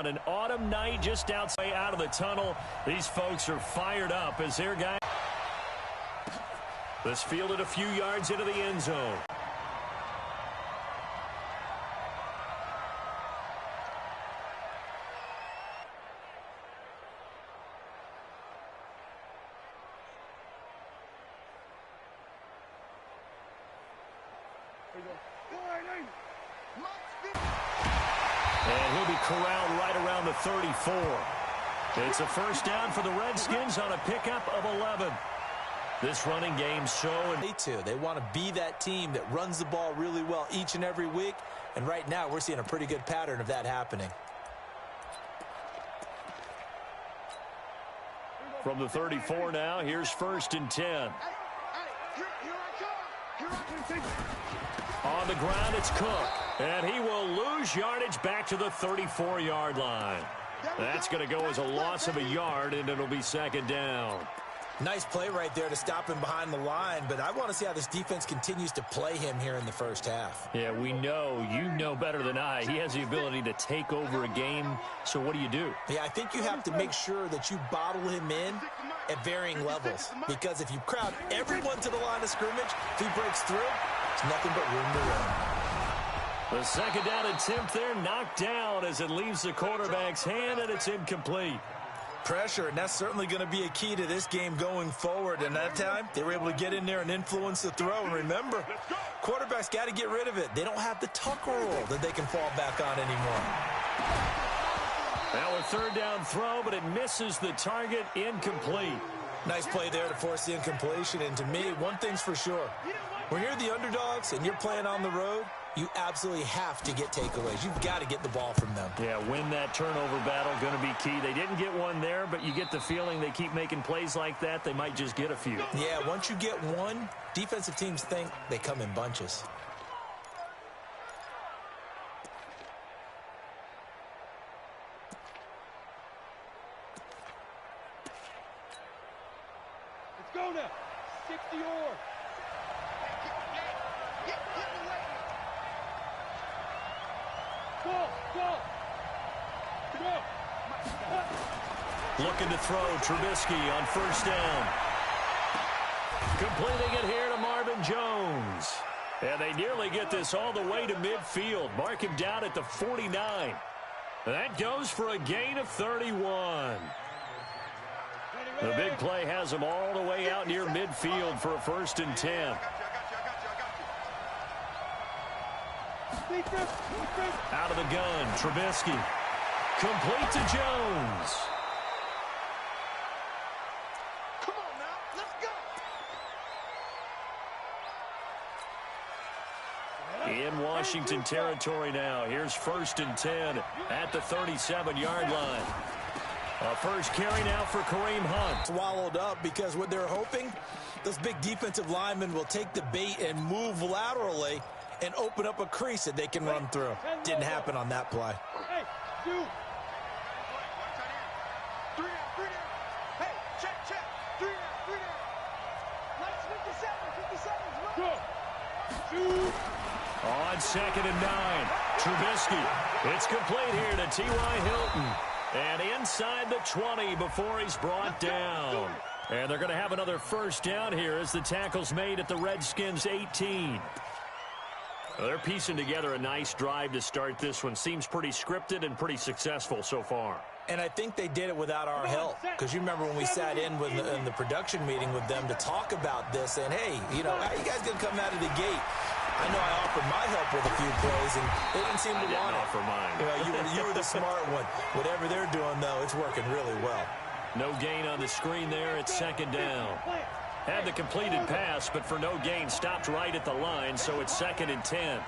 on an autumn night just outside out of the tunnel. These folks are fired up as their guy. This fielded a few yards into the end zone. And he'll be corralled right around the 34. It's a first down for the Redskins on a pickup of 11. This running game They want to be that team that runs the ball really well each and every week. And right now we're seeing a pretty good pattern of that happening. From the 34 now, here's 1st and 10. On the ground, it's Cook. And he will lose yardage back to the 34-yard line. That's going to go as a loss of a yard, and it'll be 2nd down. Nice play right there to stop him behind the line, but I want to see how this defense continues to play him here in the first half. Yeah, we know. You know better than I. He has the ability to take over a game, so what do you do? Yeah, I think you have to make sure that you bottle him in at varying levels, because if you crowd everyone to the line of scrimmage, if he breaks through, it's nothing but room to run. The 2nd down attempt there knocked down as it leaves the quarterback's hand, and it's incomplete. Pressure, and that's certainly going to be a key to this game going forward. And that time, they were able to get in there and influence the throw. And remember, quarterbacks got to get rid of it. They don't have the tuck rule that they can fall back on anymore. Now a 3rd down throw, but it misses the target, incomplete. Nice play there to force the incompletion. And to me, one thing's for sure. When you're the underdogs and you're playing on the road, you absolutely have to get takeaways. You've got to get the ball from them. Yeah, win that turnover battle, going to be key. They didn't get one there, but you get the feeling they keep making plays like that, they might just get a few. Yeah, once you get one, defensive teams think they come in bunches. Let's go now. 60 or. Looking to throw, Trubisky on 1st down. Completing it here to Marvin Jones. And they nearly get this all the way to midfield. Mark him down at the 49. That goes for a gain of 31. The big play has him all the way out near midfield for a 1st and 10. Out of the gun, Trubisky. Complete to Jones. Come on now, let's go. In Washington territory now. Here's 1st and 10 at the 37-yard line. A first carry now for Kareem Hunt. Swallowed up because what they're hoping, those big defensive linemen will take the bait and move laterally and open up a crease that they can run through. Didn't happen on that play. Hey, dude. 3 down. Hey, check. 3 down. Let's 57. Go. 2. On 2nd and 9, Trubisky. It's complete here to T.Y. Hilton. And inside the 20 before he's brought down. And they're going to have another 1st down here as the tackle's made at the Redskins' 18. Well, they're piecing together a nice drive to start this one. Seems pretty scripted and pretty successful so far. And I think they did it without our help. Because you remember when we sat in the production meeting with them to talk about this. And, hey, how are you guys going to come out of the gate? I know I offered my help with a few plays, and they didn't seem to want it. I didn't offer mine. You were the smart one. Whatever they're doing, though, it's working really well. No gain on the screen there. It's 2nd down. Had the completed pass, but for no gain, stopped right at the line, so it's 2nd and 10.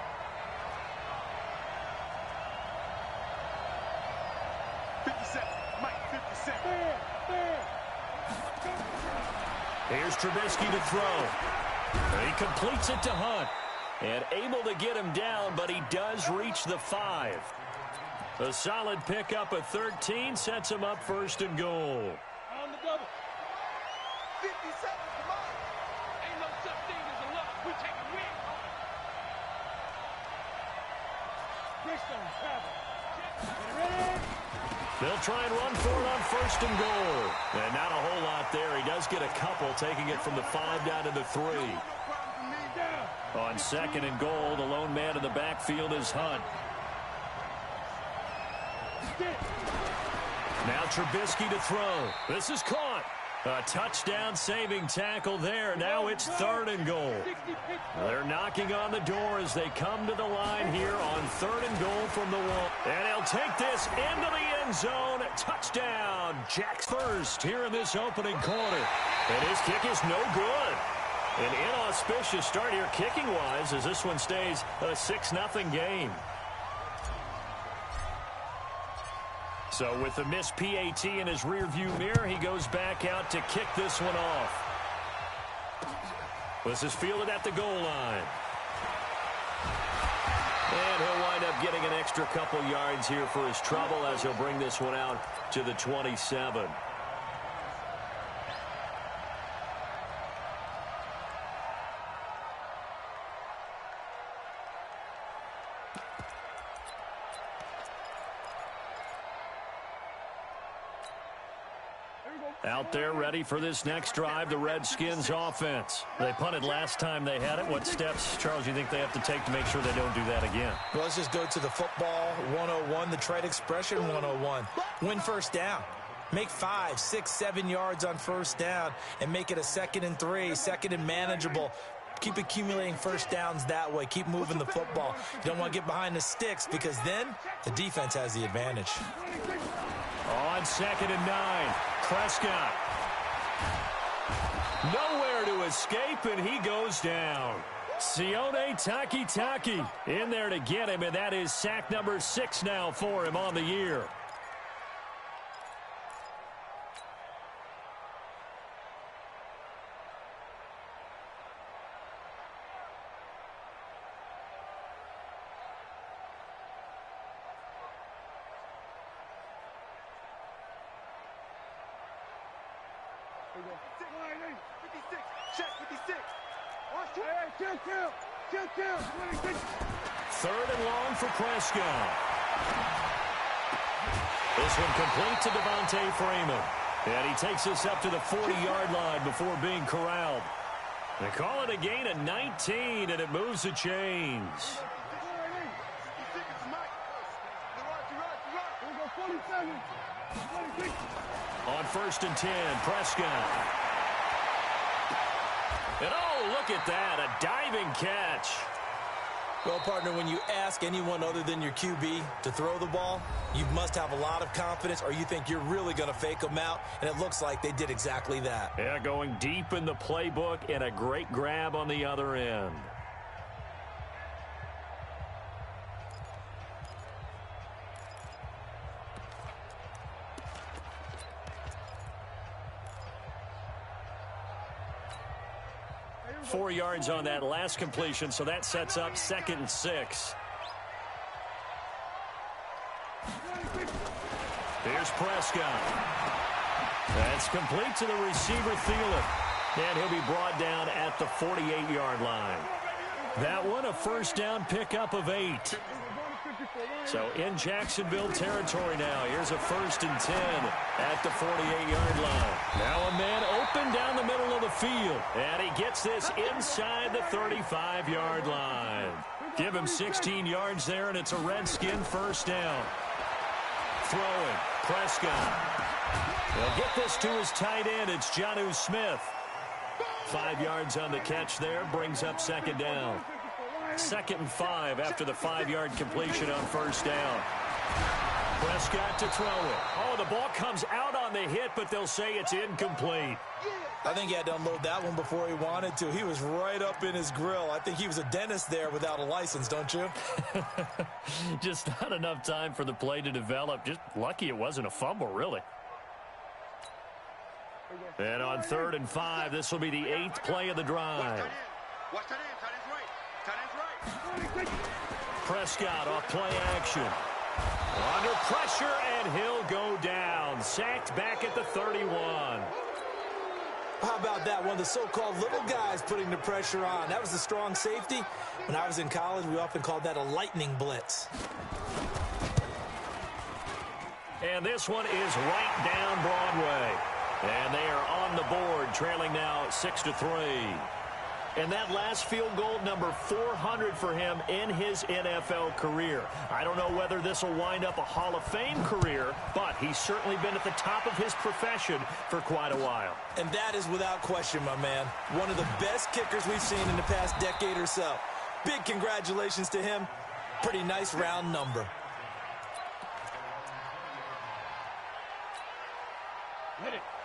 Here's Trubisky to throw. He completes it to Hunt. And able to get him down, but he does reach the 5. A solid pickup of 13 sets him up 1st and goal. On the double. 57, come on. Ain't no such thing as a loss. We take a win. Chris on travel. Ready? They'll try and run for it on 1st and goal. And not a whole lot there. He does get a couple, taking it from the 5 down to the 3. On 2nd and goal, the lone man in the backfield is Hunt. Now Trubisky to throw. This is caught. A touchdown-saving tackle there. Now it's 3rd and goal. They're knocking on the door as they come to the line here on 3rd and goal from the wall. And he'll take this into the end zone. Touchdown. Jags first here in this opening quarter. And his kick is no good. An inauspicious start here kicking-wise as this one stays a 6-0 game. So with the missed PAT in his rearview mirror, he goes back out to kick this one off. This is fielded at the goal line. And he'll wind up getting an extra couple yards here for his trouble as he'll bring this one out to the 27. Out there ready for this next drive, the Redskins offense. They punted last time they had it. What steps, Charles, do you think they have to take to make sure they don't do that again? Well, let's just go to the football 101, the trade expression 101. Win 1st down. Make 5, 6, 7 yards on 1st down and make it a 2nd and 3, 2nd and manageable. Keep accumulating 1st downs that way. Keep moving the football. You don't want to get behind the sticks because then the defense has the advantage. On 2nd and 9, Prescott. Nowhere to escape, and he goes down. Sione Takitaki in there to get him, and that is sack number 6 now for him on the year. Third and long for Prescott. This one complete to Devontae Freeman. And he takes this up to the 40-yard line before being corralled. They call it a gain of 19, and it moves the chains. On 1st and 10, Prescott. And oh, look at that, a diving catch. Well, partner, when you ask anyone other than your QB to throw the ball, you must have a lot of confidence or you think you're really going to fake them out, and it looks like they did exactly that. Yeah, going deep in the playbook and a great grab on the other end. Four yards on that last completion, so that sets up 2nd and 6. Here's Prescott. That's complete to the receiver, Thielen. And he'll be brought down at the 48-yard line. That one, a 1st down pickup of 8. So in Jacksonville territory now. Here's a 1st and 10 at the 48-yard line. Now a man open down the middle of the field. And he gets this inside the 35-yard line. Give him 16 yards there, and it's a Redskin 1st down. Throwing, Prescott. He'll get this to his tight end. It's Jonnu Smith. 5 yards on the catch there, brings up 2nd down. 2nd and 5 after the 5-yard completion on 1st down. Prescott to throw it. Oh, the ball comes out on the hit, but they'll say it's incomplete. I think he had to unload that one before he wanted to. He was right up in his grill. I think he was a dentist there without a license, don't you? Just not enough time for the play to develop. Just lucky it wasn't a fumble, really. And on 3rd and 5, this will be the 8th play of the drive. Watch that in. Tight end's right. Prescott off play action. Under pressure, and he'll go down. Sacked back at the 31. How about that? One of the so-called little guys putting the pressure on. That was the strong safety. When I was in college, we often called that a lightning blitz. And this one is right down Broadway. And they are on the board, trailing now 6-3. And that last field goal, number 400 for him in his NFL career. I don't know whether this will wind up a Hall of Fame career, but he's certainly been at the top of his profession for quite a while. And that is without question, my man. One of the best kickers we've seen in the past decade or so. Big congratulations to him. Pretty nice round number.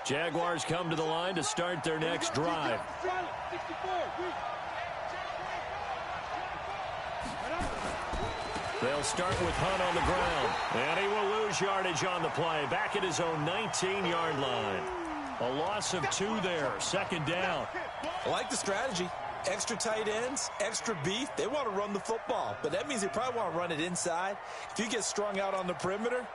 Jaguars come to the line to start their next drive. They'll start with Hunt on the ground. And he will lose yardage on the play. Back at his own 19-yard line. A loss of 2 there. Second down. I like the strategy. Extra tight ends, extra beef. They want to run the football. But that means they probably want to run it inside. If you get strung out on the perimeter,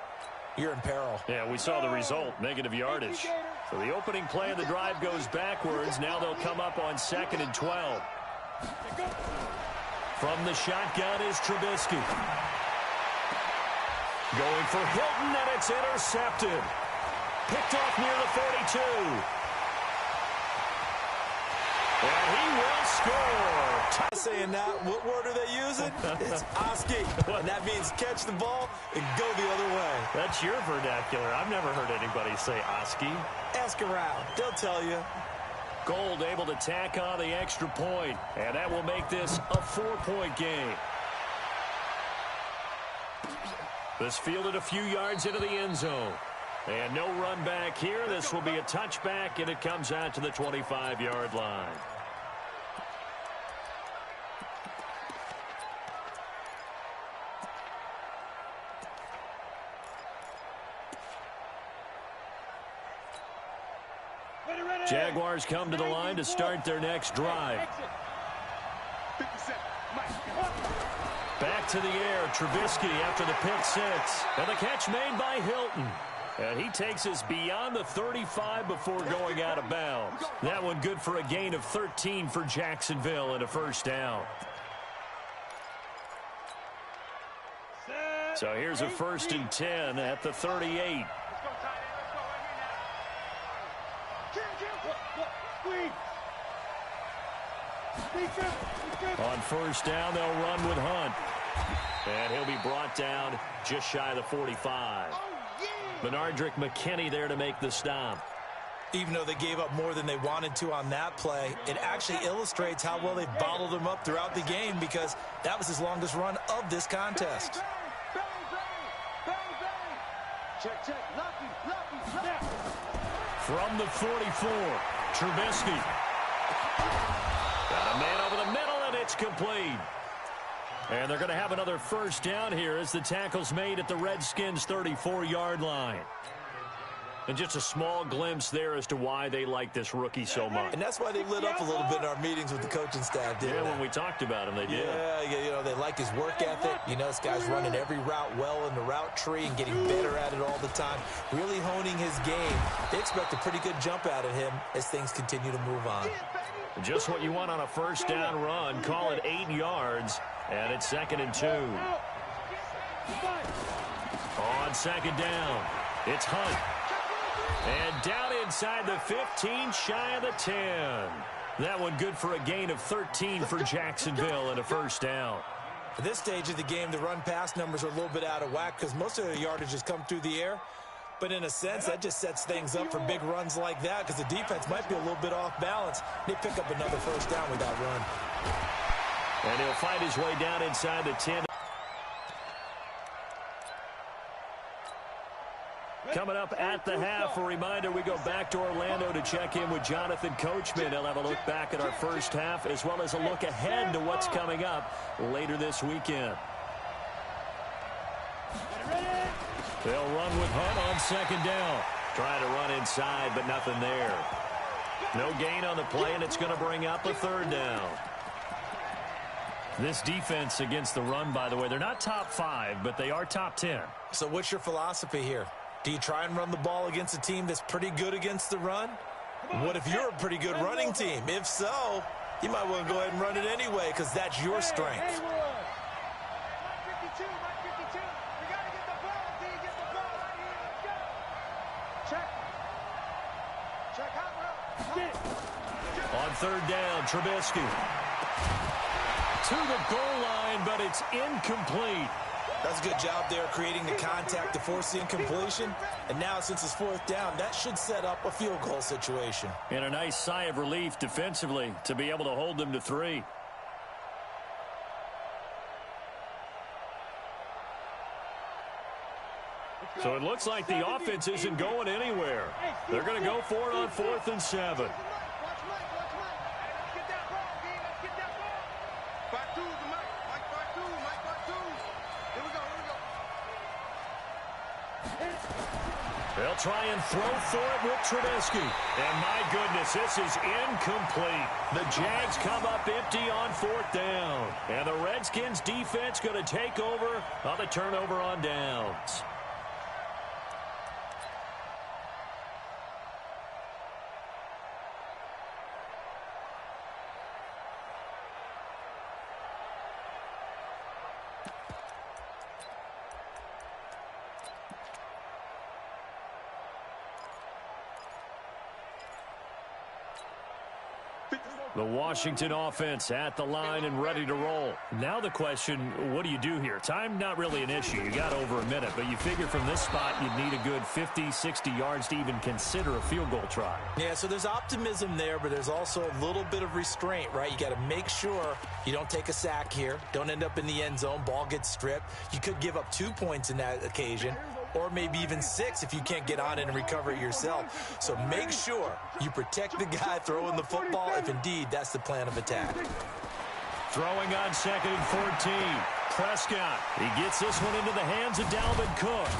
you're in peril. Yeah, we saw the result, negative yardage. So the opening play of the drive goes backwards. Now they'll come up on 2nd and 12. From the shotgun is Trubisky. Going for Hilton, and it's intercepted. Picked off near the 42. And he will score. Saying that, what word are they using? It's Oski. And that means catch the ball and go the other way. That's your vernacular. I've never heard anybody say Oski. Ask around. They'll tell you. Gold able to tack on the extra point. And that will make this a 4-point game. This fielded a few yards into the end zone. And no run back here. This will be a touchback, and it comes out to the 25-yard line. Jaguars come to the line to start their next drive. Back to the air, Trubisky after the pick 6. And the catch made by Hilton. And he takes us beyond the 35 before going out of bounds. That one good for a gain of 13 for Jacksonville and a first down. So here's a 1st and 10 at the 38. On first down, they'll run with Hunt. And he'll be brought down just shy of the 45. Benardrick McKinney there to make the stop. Even though they gave up more than they wanted to on that play, it actually illustrates how well they bottled him up throughout the game, because that was his longest run of this contest. From the 44, Trubisky. Got a man over the middle, and it's complete. And they're going to have another first down here as the tackle's made at the Redskins' 34-yard line. And just a small glimpse there as to why they like this rookie so much. And that's why they lit up a little bit in our meetings with the coaching staff, didn't they? Yeah, when we talked about him, they did. Yeah, you know, they like his work ethic. You know, this guy's running every route well in the route tree and getting better at it all the time, really honing his game. They expect a pretty good jump out of him as things continue to move on. Just what you want on a first down run. Call it 8 yards, and it's 2nd and 2. On 2nd down, it's Hunt. And down inside the 15, shy of the 10. That one good for a gain of 13 for Jacksonville and a first down. At this stage of the game, the run-pass numbers are a little bit out of whack because most of the yardage has come through the air. But in a sense, that just sets things up for big runs like that because the defense might be a little bit off balance. They pick up another first down with that run. And he'll fight his way down inside the 10. Coming up at the half, a reminder, we go back to Orlando to check in with Jonathan Coachman. He'll have a look back at our first half as well as a look ahead to what's coming up later this weekend. They'll run with Hunt on 2nd down. Trying to run inside, but nothing there. No gain on the play, and it's going to bring up a 3rd down. This defense against the run, by the way, they're not top 5, but they are top 10. So what's your philosophy here? Do you try and run the ball against a team that's pretty good against the run? What if you're a pretty good running team? If so, you might want to go ahead and run it anyway because that's your strength. On third down, Trubisky. To the goal line, but it's incomplete. That's a good job there creating the contact to force the incompletion. And now since it's fourth down, that should set up a field goal situation. And a nice sigh of relief defensively to be able to hold them to 3. So it looks like the offense isn't going anywhere. They're going to go for it on 4th and 7. They'll try and throw for it with Trubisky. And my goodness, this is incomplete. The Jags come up empty on 4th down. And the Redskins defense going to take over on the turnover on downs. The Washington offense at the line and ready to roll. Now the question, what do you do here? Time not really an issue. You got over a minute, but you figure from this spot you'd need a good 50, 60 yards to even consider a field goal try. Yeah, so there's optimism there, but there's also a little bit of restraint, right? You got to make sure you don't take a sack here. Don't end up in the end zone. Ball gets stripped. You could give up 2 points in that occasion, or maybe even 6 if you can't get on it and recover it yourself. So make sure you protect the guy throwing the football if indeed that's the plan of attack. Throwing on 2nd and 14. Prescott. He gets this one into the hands of Dalvin Cook.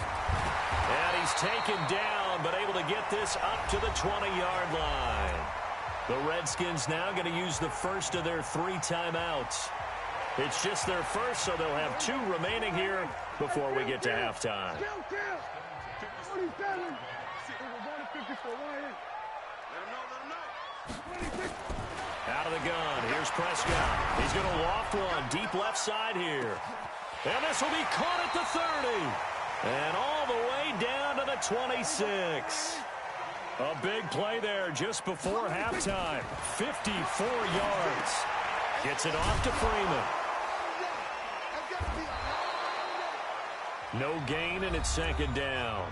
And he's taken down, but able to get this up to the 20-yard line. The Redskins now going to use the first of their 3 timeouts. It's just their first, so they'll have 2 remaining here before we get to halftime. Out of the gun, here's Prescott. He's going to loft one deep left side here. And this will be caught at the 30. And all the way down to the 26. A big play there just before halftime. 54 yards. Gets it off to Freeman. No gain, and it's 2nd down.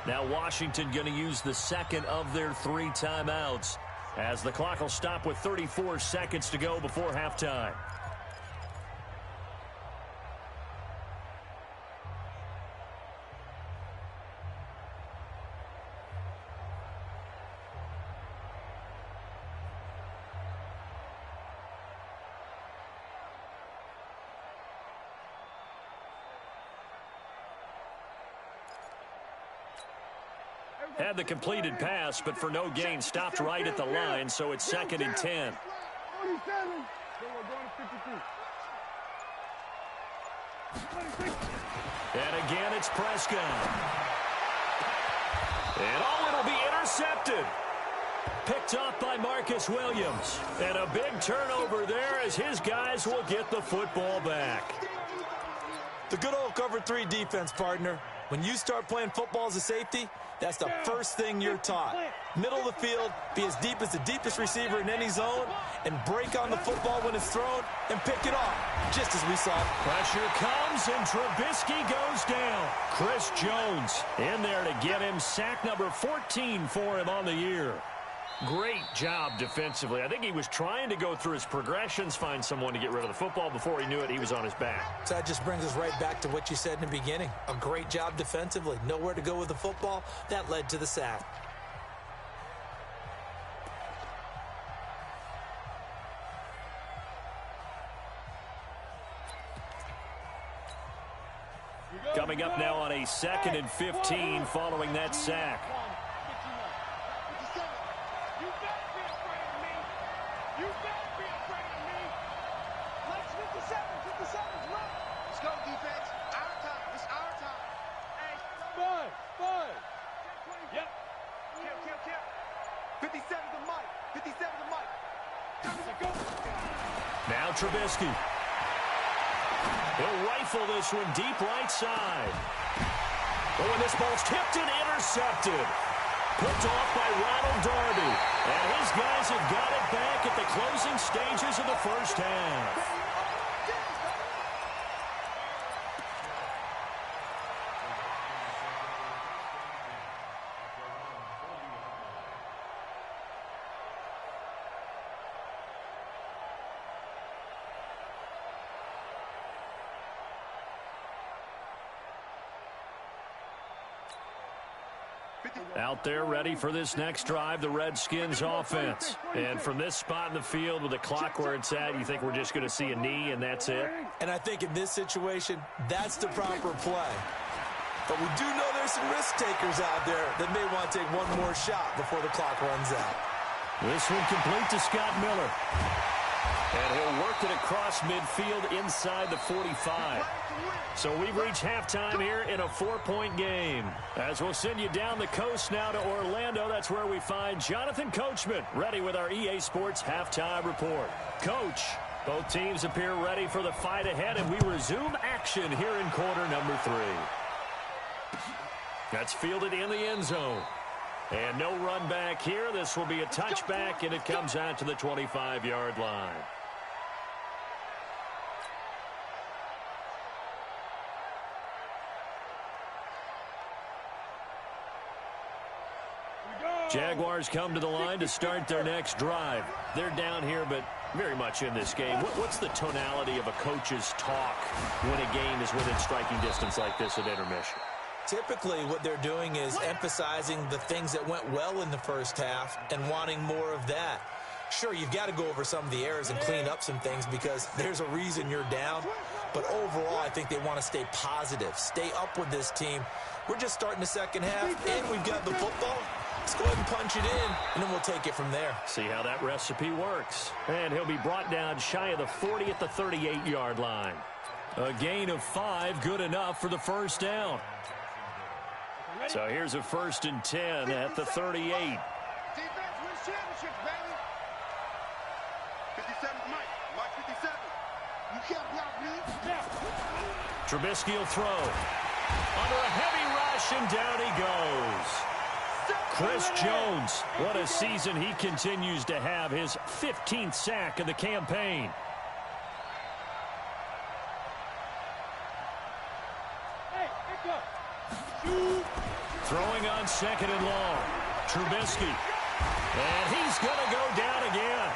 Now Washington going to use the second of their 3 timeouts as the clock will stop with 34 seconds to go before halftime. Had the completed pass, but for no gain, stopped right at the line, so it's 2nd and 10. And again, it's Prescott. And it'll be intercepted. Picked up by Marcus Williams. And a big turnover there as his guys will get the football back. The good old cover 3 defense, partner. When you start playing football as a safety, that's the first thing you're taught. Middle of the field, be as deep as the deepest receiver in any zone, and break on the football when it's thrown and pick it off, just as we saw. Pressure comes, and Trubisky goes down. Chris Jones in there to get him sack number 14 for him on the year. Great job defensively. I think he was trying to go through his progressions, find someone to get rid of the football. Before he knew it, he was on his back. So that just brings us right back to what you said in the beginning. A great job defensively. Nowhere to go with the football. That led to the sack. Coming up now on a 2nd and 15 following that sack. Now Trubisky. He'll rifle this one deep right side. Oh, and this ball's tipped and intercepted. Picked off by Ronald Darby. And his guys have got it back at the closing stages of the first half. Out there ready for this next drive, the Redskins offense. And from this spot in the field with the clock where it's at, you think we're just going to see a knee and that's it? And I think in this situation, that's the proper play. But we do know there's some risk takers out there that may want to take one more shot before the clock runs out. This one complete to Scott Miller. And he'll work it across midfield inside the 45. So we've reached halftime here in a 4-point game. As we'll send you down the coast now to Orlando, that's where we find Jonathan Coachman ready with our EA Sports halftime report. Coach, both teams appear ready for the fight ahead, and we resume action here in quarter number 3. That's fielded in the end zone. And no run back here. This will be a touchback, and it comes out to the 25-yard line. Jaguars come to the line to start their next drive. They're down here, but very much in this game. What's the tonality of a coach's talk when a game is within striking distance like this at intermission? Typically, what they're doing is emphasizing the things that went well in the first half and wanting more of that. Sure, you've got to go over some of the errors and clean up some things because there's a reason you're down. But overall, I think they want to stay positive, stay up with this team. We're just starting the second half, and we've got the football. Let's go ahead and punch it in, and then we'll take it from there. See how that recipe works. And he'll be brought down shy of the 40 at the 38-yard line. A gain of 5, good enough for the first down. So here's a 1st and 10 at the 38. Defense wins championships, baby. 57, Mike 57. You can't block me. Trubisky will throw. Under a heavy rush, and down he goes. Chris Jones, what a season he continues to have, his 15th sack of the campaign. Throwing on 2nd and long. Trubisky. And he's going to go down again.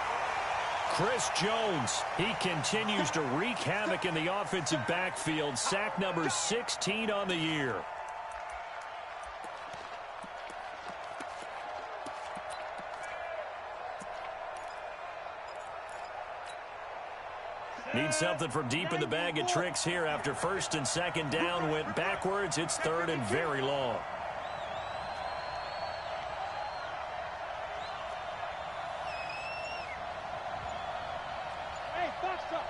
Chris Jones, he continues to wreak havoc in the offensive backfield. Sack number 16 on the year. Need something from deep in the bag of tricks here after 1st and 2nd down went backwards. It's 3rd and very long. Hey, box truck.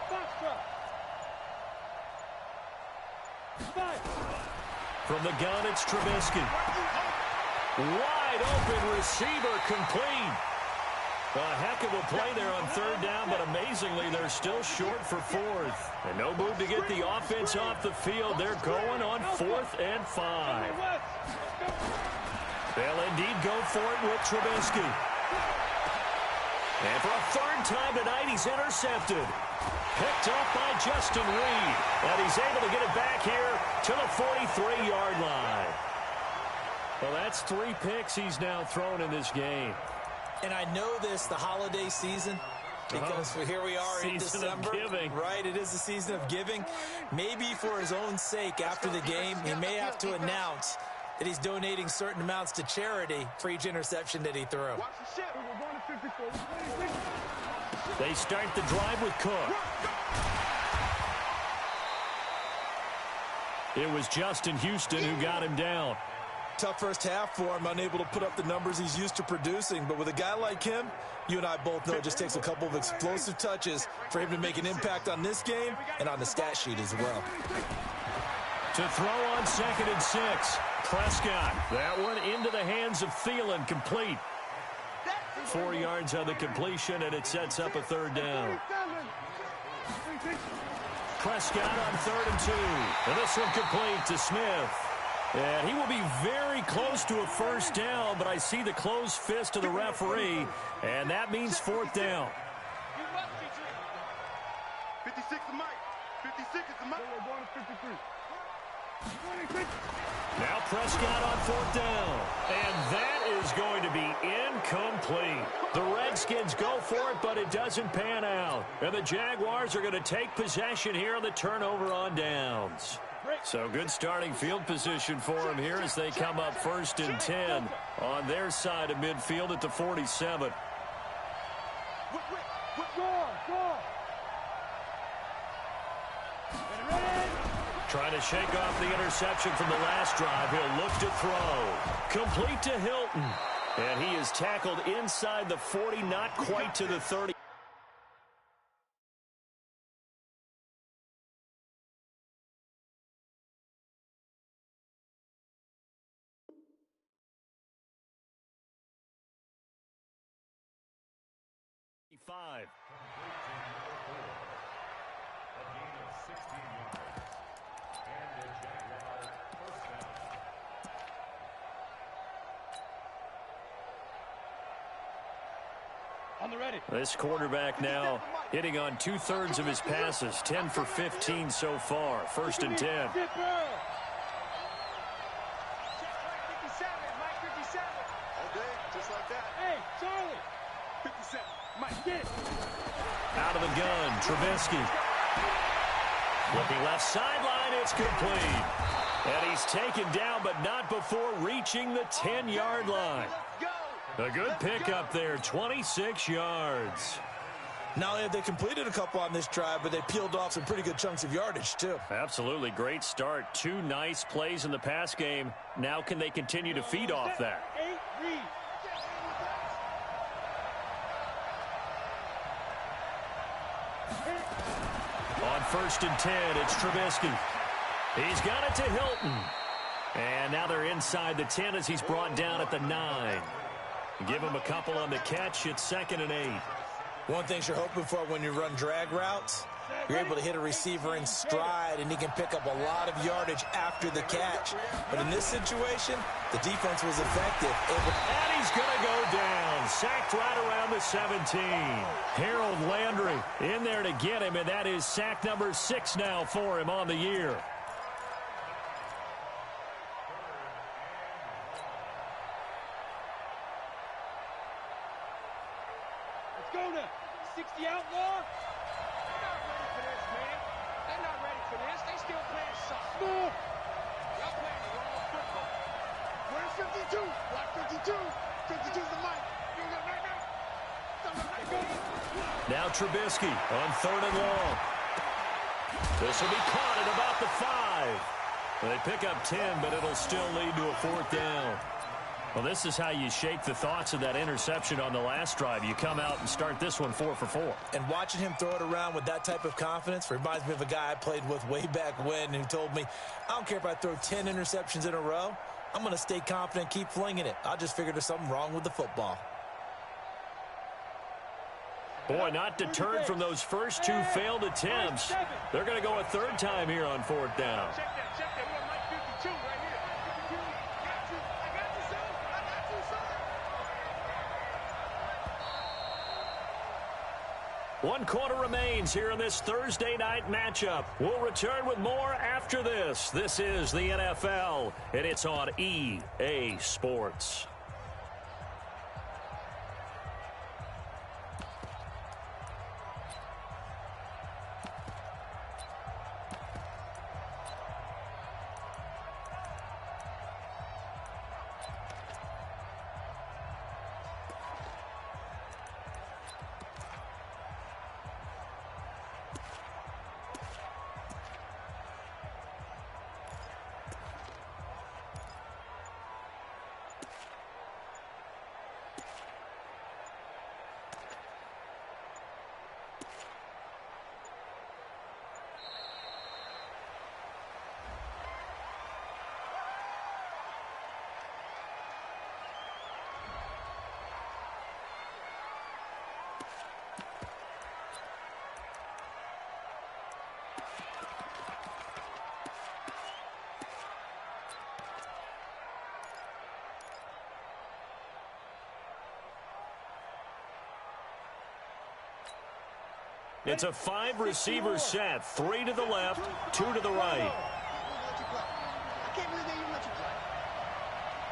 From the gun, it's Trubisky. Wide open receiver, complete. A heck of a play there on 3rd down, but amazingly, they're still short for 4th. And no move to get the offense off the field. They're going on 4th and 5. They'll indeed go for it with Trubisky. And for a 3rd time tonight, he's intercepted. Picked up by Justin Reed. And he's able to get it back here to the 43-yard line. Well, that's 3 picks he's now thrown in this game. And I know this, the holiday season, because here we are in December. Right, it is the season of giving. Maybe for his own sake, after the game, he may have to announce that he's donating certain amounts to charity for each interception that he threw. They start the drive with Cook. It was Justin Houston who got him down. Tough first half for him, unable to put up the numbers he's used to producing. But with a guy like him, you and I both know it just takes a couple of explosive touches for him to make an impact on this game and on the stat sheet as well. To throw on 2nd and 6. Prescott. That one into the hands of Thielen, complete. 4 yards on the completion, and it sets up a 3rd down. Prescott on 3rd and 2. And this one complete to Smith. And he will be very close to a first down, but I see the closed fist of the referee, and that means fourth down. 56 is Mike. 56 is Mike. We're going to 53. Now Prescott on fourth down. And that is going to be incomplete. The Redskins go for it, but it doesn't pan out. And the Jaguars are going to take possession here on the turnover on downs. So good starting field position for them here as they come up 1st and 10 on their side of midfield at the 47. Trying to shake off the interception from the last drive. He'll look to throw. Complete to Hilton. And he is tackled inside the 40, not quite to the 30. Five. On the ready. This quarterback now hitting on 2/3 of his passes, 10 for 15 so far. 1st and 10. Mike 57. Mike 57. Okay, just like that. Hey, Charlie. 57. Mike, get it. Out of the gun, Trubisky. Looking left sideline, it's complete. And he's taken down, but not before reaching the 10-yard line. A good pickup there, 26 yards. Not only have they completed a couple on this drive, but they peeled off some pretty good chunks of yardage, too. Absolutely great start. 2 nice plays in the pass game. Now can they continue to feed off that? On 1st and 10, it's Trubisky. He's got it to Hilton. And now they're inside the 10 as he's brought down at the 9. Give him a couple on the catch. It's 2nd and 8. One thing you're hoping for when you run drag routes, you're able to hit a receiver in stride, and he can pick up a lot of yardage after the catch. But in this situation, the defense was effective. And he's going to go down. Sacked right around the 17. Harold Landry in there to get him, and that is sack number 6 now for him on the year. Let's go now. 60 outlaw. They're not ready for this, man. They're not ready for this. They still playing soft. No. Y'all playing the wrong football. Where's 52? Block 52. 52's the mic. You got right now. Now Trubisky on 3rd and long. This will be caught at about the 5. They pick up 10, but it'll still lead to a 4th down. Well, this is how you shake the thoughts of that interception on the last drive. You come out and start this one 4 for 4. And watching him throw it around with that type of confidence reminds me of a guy I played with way back when who told me, I don't care if I throw 10 interceptions in a row. I'm going to stay confident, keep flinging it. I just figured there's something wrong with the football. Boy, not deterred from those first 2 failed attempts. They're going to go a 3rd time here on 4th down. Check that. Check that. We got Mike 52 right here. I got you, son. I got you, son. 1 quarter remains here in this Thursday night matchup. We'll return with more after this. This is the NFL, and it's on EA Sports. It's a 5-receiver set. 3 to the left, 2 to the right. I can't believe they even let you play.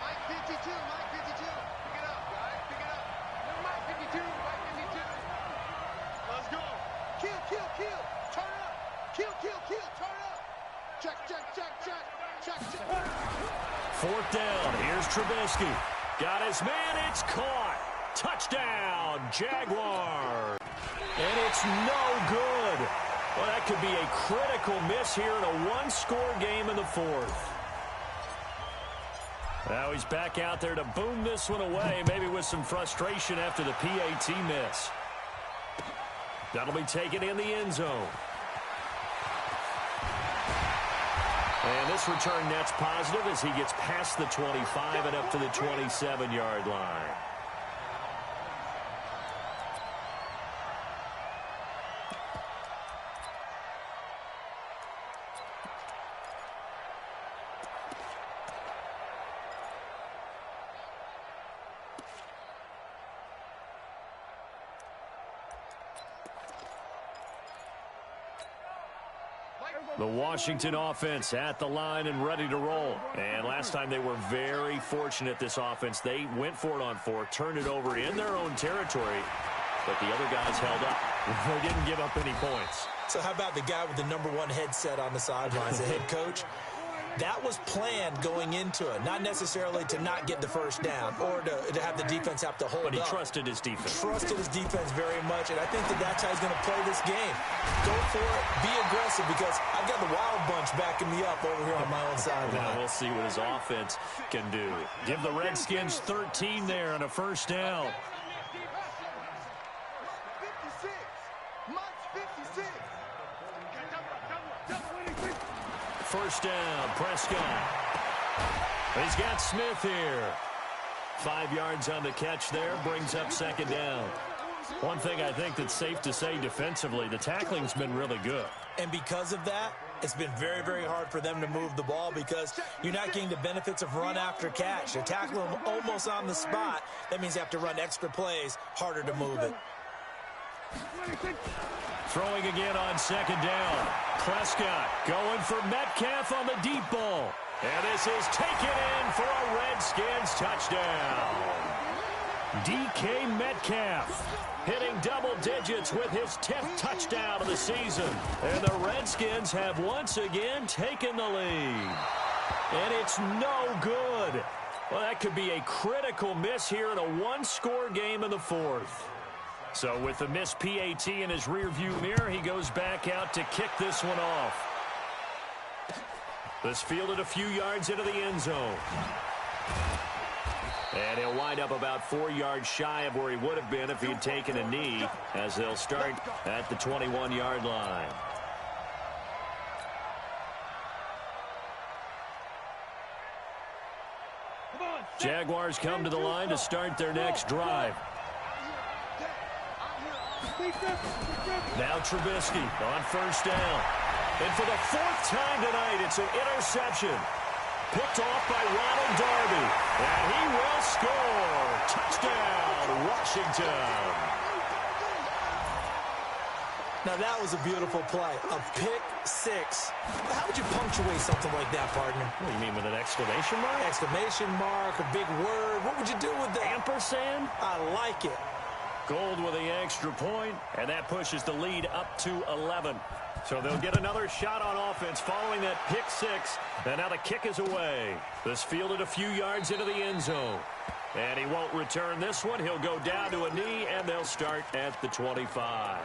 Mike 52, Mike 52. Pick it up, guys, pick it up. Mike 52, Mike 52. Let's go. Kill, kill, kill. Turn up. Kill, kill, kill. Turn up. Check, check, check, check. Check, check. 4th down. Here's Trubisky. Got his man. It's caught. Touchdown, Jaguars. And it's no good. Well, that could be a critical miss here in a one-score game in the 4th. Now he's back out there to boom this one away, maybe with some frustration after the PAT miss. That'll be taken in the end zone. And this return net's positive as he gets past the 25 and up to the 27-yard line. The Washington offense at the line and ready to roll. And last time they were very fortunate, this offense. They went for it on 4, turned it over in their own territory, but the other guys held up. They didn't give up any points. So how about the guy with the #1 headset on the sidelines, the head coach? That was planned going into it, not necessarily to not get the first down or to have the defense have to hold up. But he trusted his defense. Trusted his defense very much, and I think that's how he's going to play this game. Go for it, be aggressive, because I've got the wild bunch backing me up over here on my own sideline. Now we'll see what his offense can do. Give the Redskins 13 there on a first down. 56. Mike's 56. First down, Prescott. He's got Smith here. 5 yards on the catch there, brings up second down. One thing I think that's safe to say defensively, the tackling's been really good. And because of that, it's been very, very hard for them to move the ball because you're not getting the benefits of run after catch. They're tackling them almost on the spot. That means you have to run extra plays, harder to move it. Throwing again on second down. Prescott going for Metcalf on the deep ball. And this is taken in for a Redskins touchdown. DK Metcalf hitting double digits with his 10th touchdown of the season. And the Redskins have once again taken the lead. And it's no good. Well, that could be a critical miss here in a one-score game in the 4th. So with the missed PAT in his rearview mirror, he goes back out to kick this one off. This fielded a few yards into the end zone. And he'll wind up about 4 yards shy of where he would have been if he had taken a knee, as they'll start at the 21-yard line. Jaguars come to the line to start their next drive. Now Trubisky on first down. And for the 4th time tonight, it's an interception. Picked off by Ronald Darby. And he will score. Touchdown, Washington. Now that was a beautiful play. A pick 6. How would you punctuate something like that, partner? What do you mean, with an exclamation mark? Exclamation mark, a big word. What would you do with that? Ampersand? I like it. Gold with the extra point, and that pushes the lead up to 11. So they'll get another shot on offense following that pick 6, and now the kick is away. This fielded a few yards into the end zone. And he won't return this one. He'll go down to a knee, and they'll start at the 25.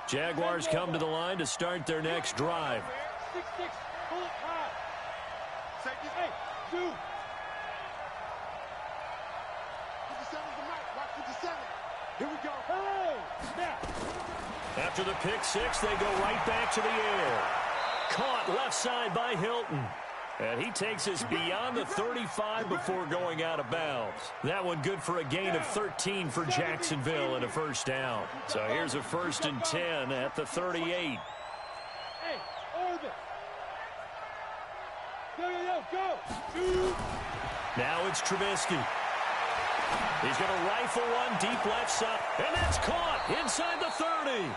Jaguars come to the line to start their next drive. 6-6. Pull it high. Safety. Hey, 2. 57's the mic. Watch 57. Here we go. Hey! Now. After the pick 6, they go right back to the air. Caught left side by Hilton. And he takes us beyond the 35 before going out of bounds. That one good for a gain of 13 for Jacksonville and a first down. So here's a 1st and 10 at the 38. Hey, orbit. Go. Now it's Trubisky. He's going to rifle one deep left side, and that's caught inside the 30.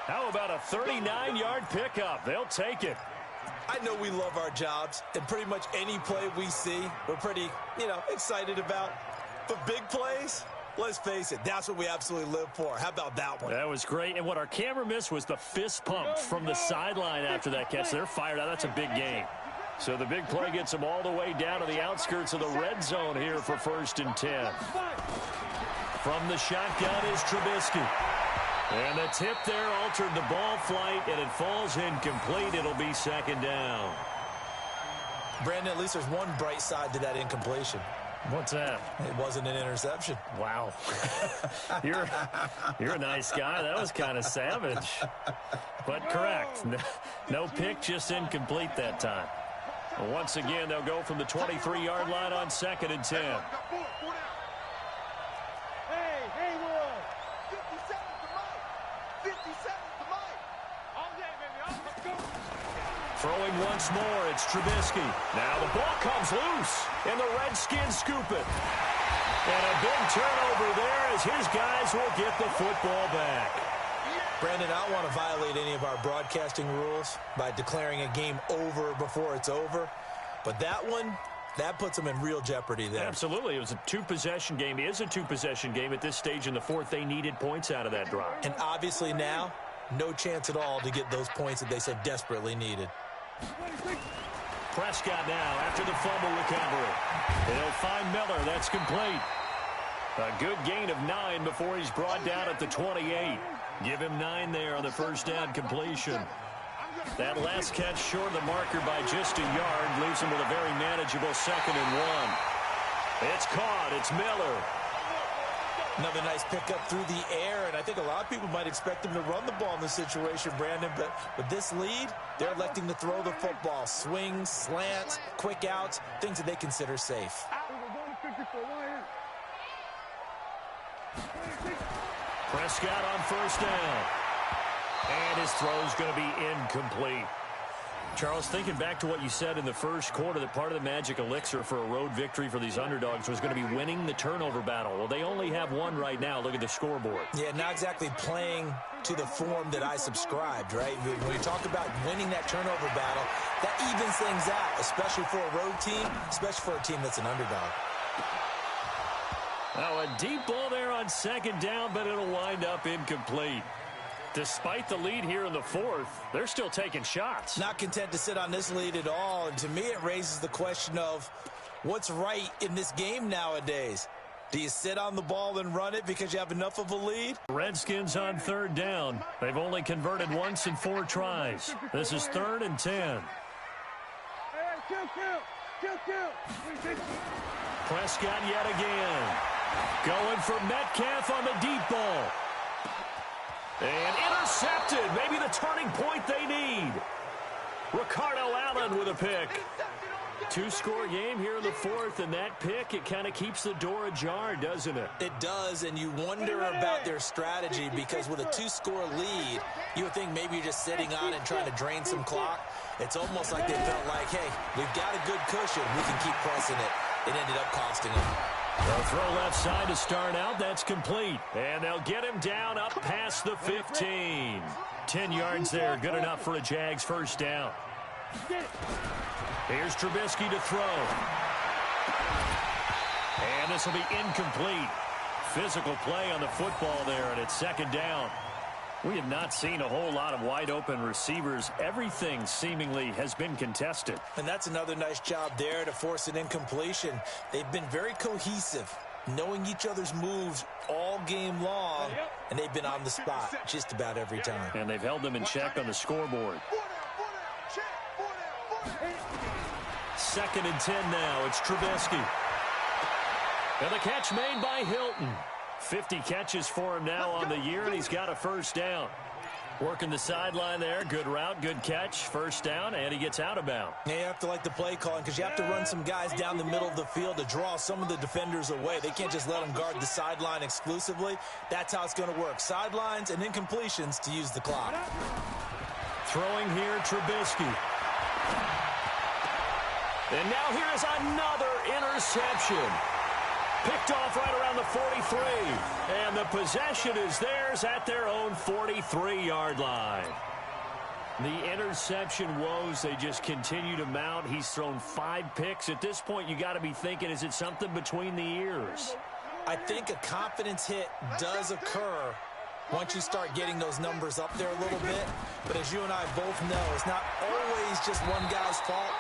How about a 39-yard pickup? They'll take it. I know we love our jobs, and pretty much any play we see, we're pretty, excited about. But big plays, let's face it, that's what we absolutely live for. How about that one? That was great, and what our camera missed was the fist pump from the sideline after that catch. They're fired out. That's a big game. So the big play gets them all the way down to the outskirts of the red zone here for 1st and 10. From the shotgun is Trubisky. And the tip there altered the ball flight, and it falls incomplete. It'll be 2nd down. Brandon, at least there's one bright side to that incompletion. What's that? It wasn't an interception. Wow. You're a nice guy. That was kind of savage. But correct. No pick, just incomplete that time. Once again, they'll go from the 23-yard line on 2nd and 10. Hey, boy. 57 to Mike. 57 to Mike. All day, baby. Let's go. Throwing once more, it's Trubisky. Now the ball comes loose, and the Redskins scoop it. And a big turnover there as his guys will get the football back. Brandon, I don't want to violate any of our broadcasting rules by declaring a game over before it's over. But that one, that puts them in real jeopardy there. Absolutely. It was a two-possession game. It is a two-possession game at this stage in the 4th. They needed points out of that drive. And obviously now, no chance at all to get those points that they so desperately needed. Prescott now after the fumble recovery. They'll find Miller. That's complete. A good gain of 9 before he's brought down at the 28. Give him 9 there on the 1st down completion. That last catch short of the marker by just a yard leaves him with a very manageable 2nd and 1. It's caught. It's Miller. Another nice pickup through the air, and I think a lot of people might expect him to run the ball in this situation, Brandon, but with this lead, they're electing to throw the football. Swings, slants, quick outs, things that they consider safe. Prescott on 1st down. And his throw's going to be incomplete. Charles, thinking back to what you said in the 1st quarter, that part of the magic elixir for a road victory for these underdogs was going to be winning the turnover battle. Well, they only have one right now. Look at the scoreboard. Yeah, not exactly playing to the form that I subscribed, right? When you talk about winning that turnover battle, that evens things out, especially for a road team, especially for a team that's an underdog. Now, a deep ball there on 2nd down, but it'll wind up incomplete. Despite the lead here in the 4th, they're still taking shots. Not content to sit on this lead at all, and to me it raises the question of what's right in this game nowadays. Do you sit on the ball and run it because you have enough of a lead? Redskins on 3rd down. They've only converted once in 4 tries. This is 3rd and 10. Prescott yet again. Going for Metcalf on the deep ball. And intercepted. Maybe the turning point they need. Ricardo Allen with a pick. 2-score game here in the 4th, and that pick, it kind of keeps the door ajar, doesn't it? It does, and you wonder about their strategy because with a 2-score lead, you would think maybe you're just sitting on and trying to drain some clock. It's almost like they felt like, hey, we've got a good cushion. We can keep pressing it. It ended up costing them. They'll throw left side to start out. That's complete. And they'll get him down up past the 15. 10 yards there. Good enough for a Jags 1st down. Here's Trubisky to throw. And this will be incomplete. Physical play on the football there, and it's 2nd down. We have not seen a whole lot of wide-open receivers. Everything seemingly has been contested. And that's another nice job there to force an incompletion. They've been very cohesive, knowing each other's moves all game long, and they've been on the spot just about every time. And they've held them in check on the scoreboard. 2nd and 10 now. It's Trubisky. And the catch made by Hilton. 50 catches for him now on the year, and he's got a 1st down. Working the sideline there. Good route, good catch. 1st down, and he gets out of bounds. Yeah, you have to like the play calling because you have to run some guys down the middle of the field to draw some of the defenders away. They can't just let them guard the sideline exclusively. That's how it's going to work. Sidelines and incompletions to use the clock. Throwing here, Trubisky. And now here is another interception. Picked off right around the 43. And the possession is theirs at their own 43-yard line. The interception woes, they just continue to mount. He's thrown 5 picks. At this point, you got to be thinking, is it something between the ears? I think a confidence hit does occur once you start getting those numbers up there a little bit. But as you and I both know, it's not always just one guy's fault.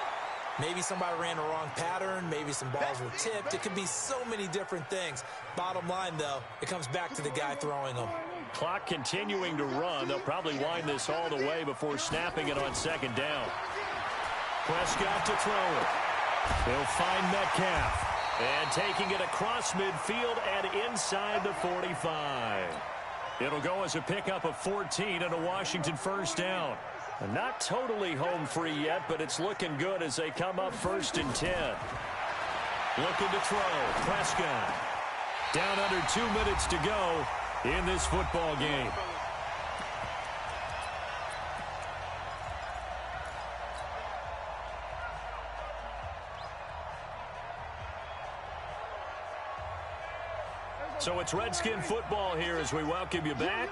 Maybe somebody ran the wrong pattern. Maybe some balls were tipped. It could be so many different things. Bottom line, though, it comes back to the guy throwing them. Clock continuing to run. They'll probably wind this all the way before snapping it on second down. Prescott to throw it. He'll find Metcalf. And taking it across midfield and inside the 45. It'll go as a pickup of 14 and a Washington first down. Not totally home free yet, but it's looking good as they come up 1st and 10. Looking to throw. Prescott. Down under 2 minutes to go in this football game. So it's Redskin football here as we welcome you back.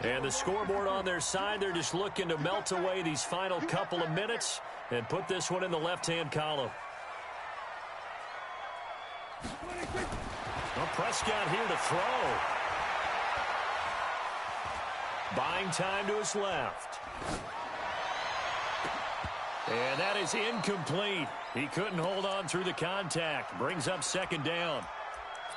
And the scoreboard on their side, they're just looking to melt away these final couple of minutes and put this one in the left-hand column. Well, Prescott here to throw. Buying time to his left. And that is incomplete. He couldn't hold on through the contact. Brings up second down.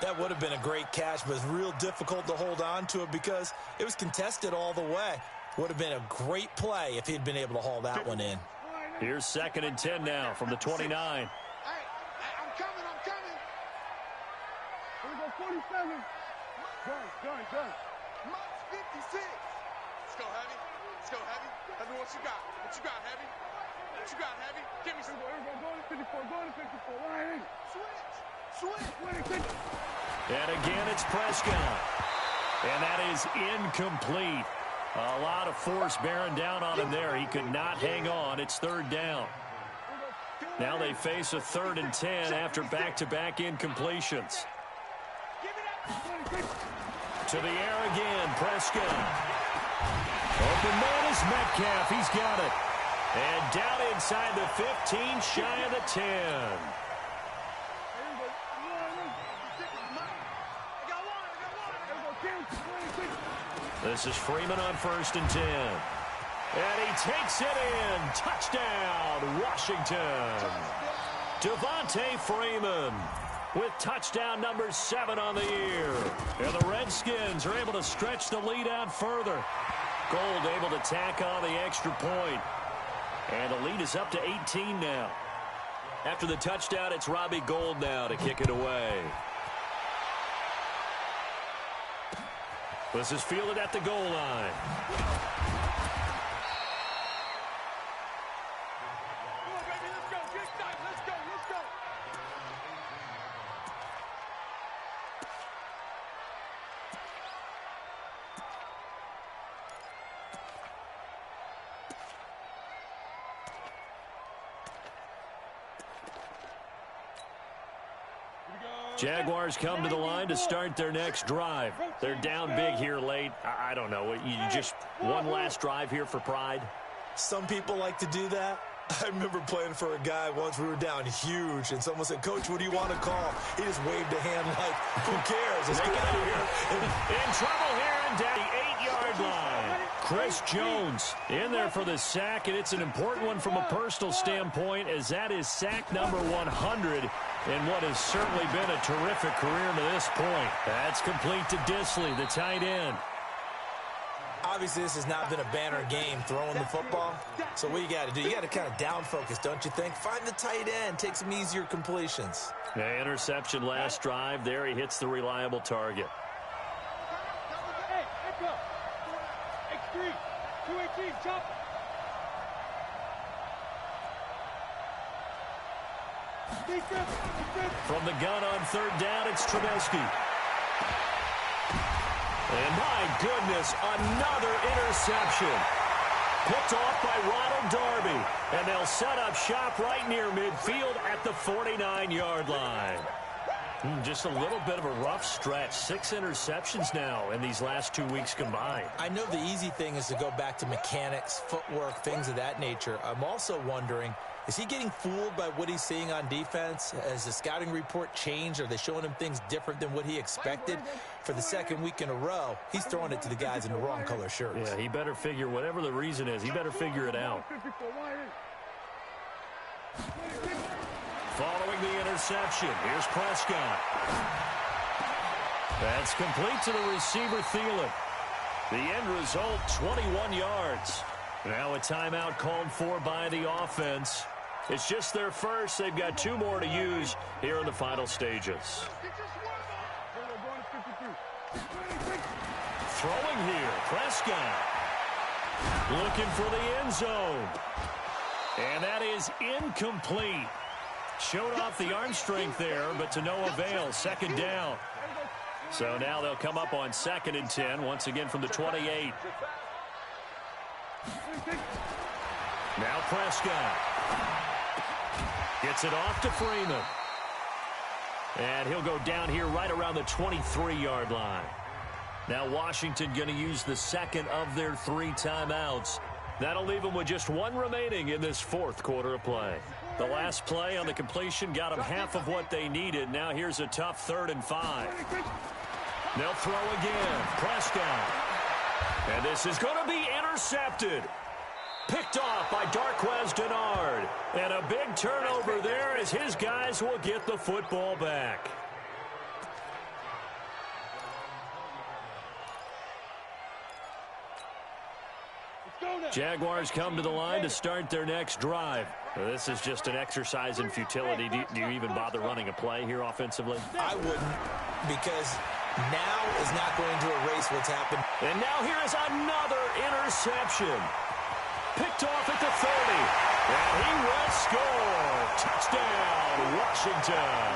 That would have been a great catch, but it's real difficult to hold on to it because it was contested all the way. Would have been a great play if he'd been able to haul that one in. Here's 2nd and 10 now from the 29. Hey, I'm coming. Here we go, 47. Done. Mike's 56. Let's go, Heavy. Let me what you got. What you got, Heavy? Give me some. Here we go, go to 54. Line in. Switch. And again, it's Prescott. And that is incomplete. A lot of force bearing down on him there. He could not hang on. It's 3rd down. Now they face a 3rd and 10 after back-to-back incompletions. To the air again, Prescott. Open man is Metcalf. He's got it. And down inside the 15, shy of the 10. This is Freeman on 1st and 10. And he takes it in. Touchdown, Washington. Devontae Freeman with touchdown number 7 on the year. And the Redskins are able to stretch the lead out further. Gold able to tack on the extra point. And the lead is up to 18 now. After the touchdown, it's Robbie Gould now to kick it away. This is fielded at the goal line. Jaguars come to the line to start their next drive. They're down big here late. I don't know. You just one last drive here for pride? Some people like to do that. I remember playing for a guy once. We were down huge, and someone said, "Coach, what do you want to call?" He just waved a hand like, "Who cares? Let's get out of here." In trouble here and down the 8-yard line. Chris Jones in there for the sack, and it's an important one from a personal standpoint, as that is sack number 100 in what has certainly been a terrific career to this point. That's complete to Disley, the tight end. Obviously, this has not been a banner game throwing the football. So what you got to do, you got to kind of down focus, don't you think? Find the tight end, take some easier completions. Yeah, interception last drive. There he hits the reliable target. Hey, echo. X3, 218, jump. From the gun on 3rd down, it's Trubisky. And my goodness, another interception. Picked off by Ronald Darby. And they'll set up shop right near midfield at the 49-yard line. Just a little bit of a rough stretch. 6 interceptions now in these last 2 weeks combined. I know the easy thing is to go back to mechanics, footwork, things of that nature. I'm also wondering, is he getting fooled by what he's seeing on defense? Has the scouting report changed? Are they showing him things different than what he expected? For the second week in a row, he's throwing it to the guys in the wrong color shirts. Yeah, he better figure, whatever the reason is, he better figure it out. Following the interception, here's Prescott. That's complete to the receiver, Thielen. The end result, 21 yards. Now a timeout called for by the offense. It's just their first. They've got 2 more to use here in the final stages. Throwing here, Prescott. Looking for the end zone. And that is incomplete. Showed off the arm strength there, but to no avail. Second down. So now they'll come up on 2nd and 10, once again from the 28. Now Prescott. Gets it off to Freeman. And he'll go down here right around the 23-yard line. Now Washington going to use the second of their 3 timeouts. That'll leave them with just 1 remaining in this 4th quarter of play. The last play on the completion got them half of what they needed. Now here's a tough 3rd and 5. They'll throw again. Prescott. And this is going to be intercepted. Picked off by Darqueze Dennard. And a big turnover there as his guys will get the football back. Jaguars come to the line to start their next drive. This is just an exercise in futility. Do you even bother running a play here offensively? I wouldn't, because now is not going to erase what's happened. And now here is another interception. Picked off at the 30. And he will score. Touchdown, Washington.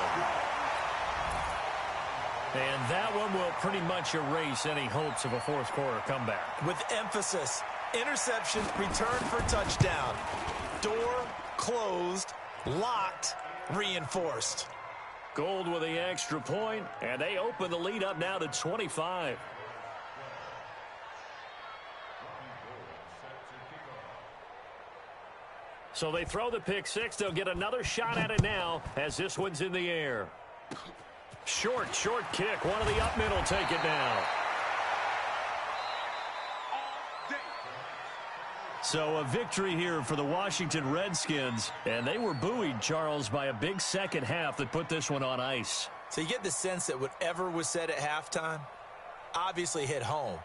And that one will pretty much erase any hopes of a 4th quarter comeback. With emphasis. Interception, return for touchdown. Door closed, locked, reinforced. Gold with the extra point, and they open the lead up now to 25. So they throw the pick 6. They'll get another shot at it now as this one's in the air. Short kick. One of the up middle take it now. So a victory here for the Washington Redskins, and they were buoyed, Charles, by a big second half that put this one on ice. So you get the sense that whatever was said at halftime obviously hit home.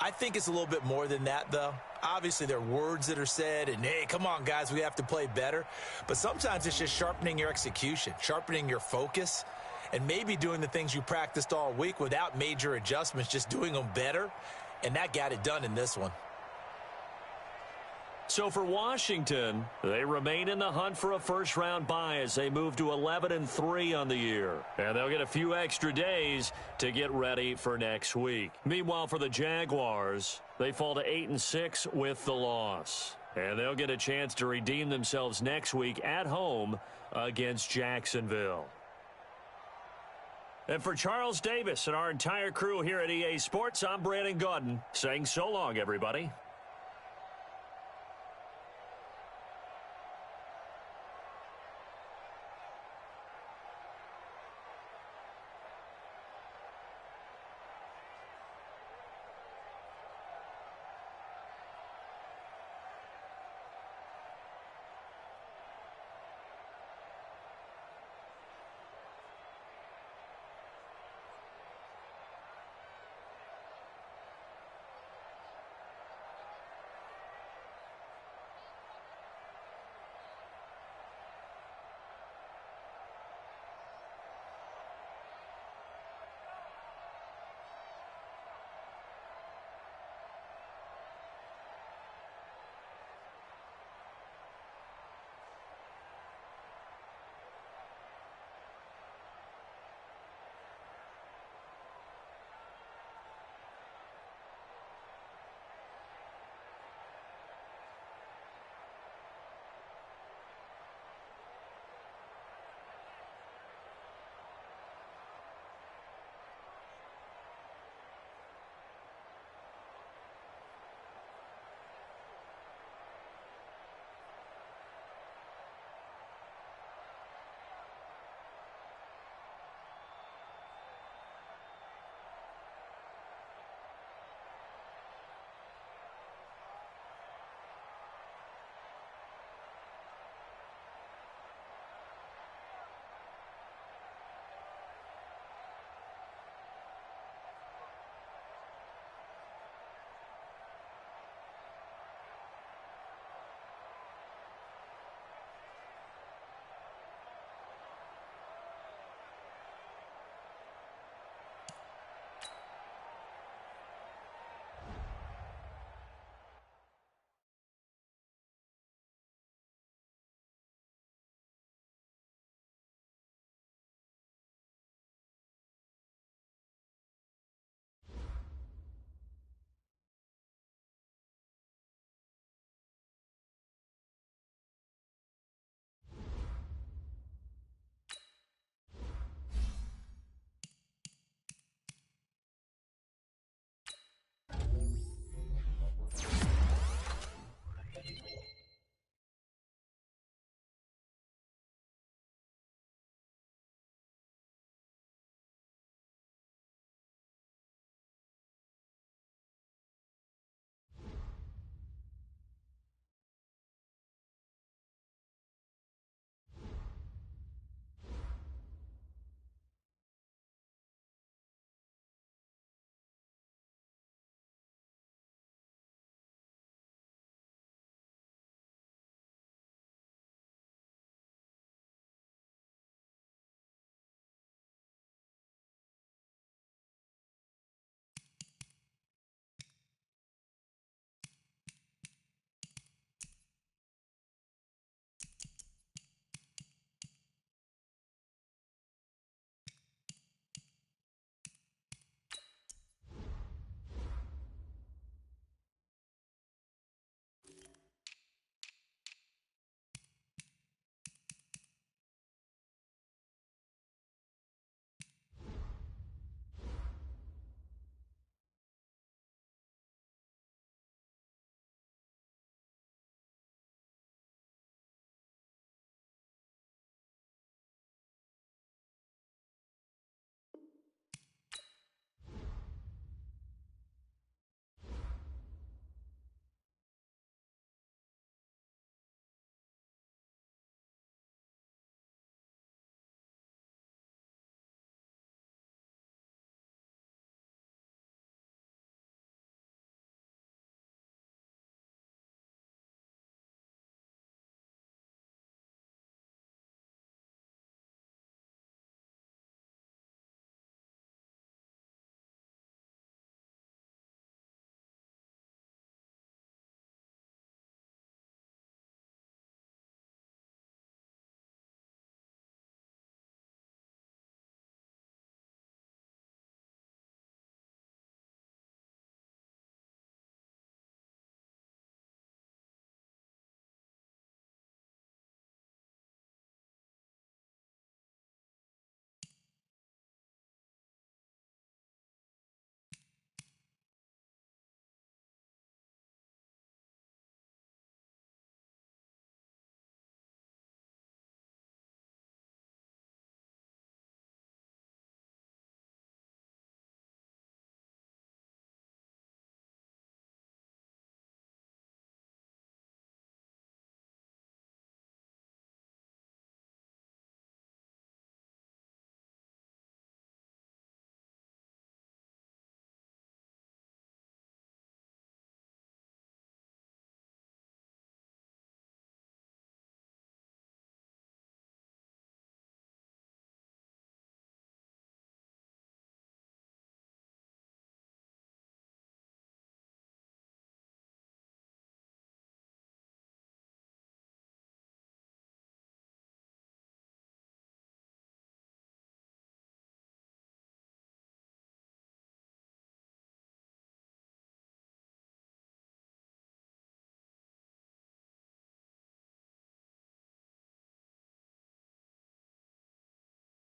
I think it's a little bit more than that, though. Obviously, there are words that are said, and, hey, come on, guys, we have to play better. But sometimes it's just sharpening your execution, sharpening your focus, and maybe doing the things you practiced all week without major adjustments, just doing them better. And that got it done in this one. So for Washington, they remain in the hunt for a first-round bye as they move to 11-3 on the year. And they'll get a few extra days to get ready for next week. Meanwhile, for the Jaguars, they fall to 8-6 with the loss. And they'll get a chance to redeem themselves next week at home against Jacksonville. And for Charles Davis and our entire crew here at EA Sports, I'm Brandon Gaudin saying so long, everybody.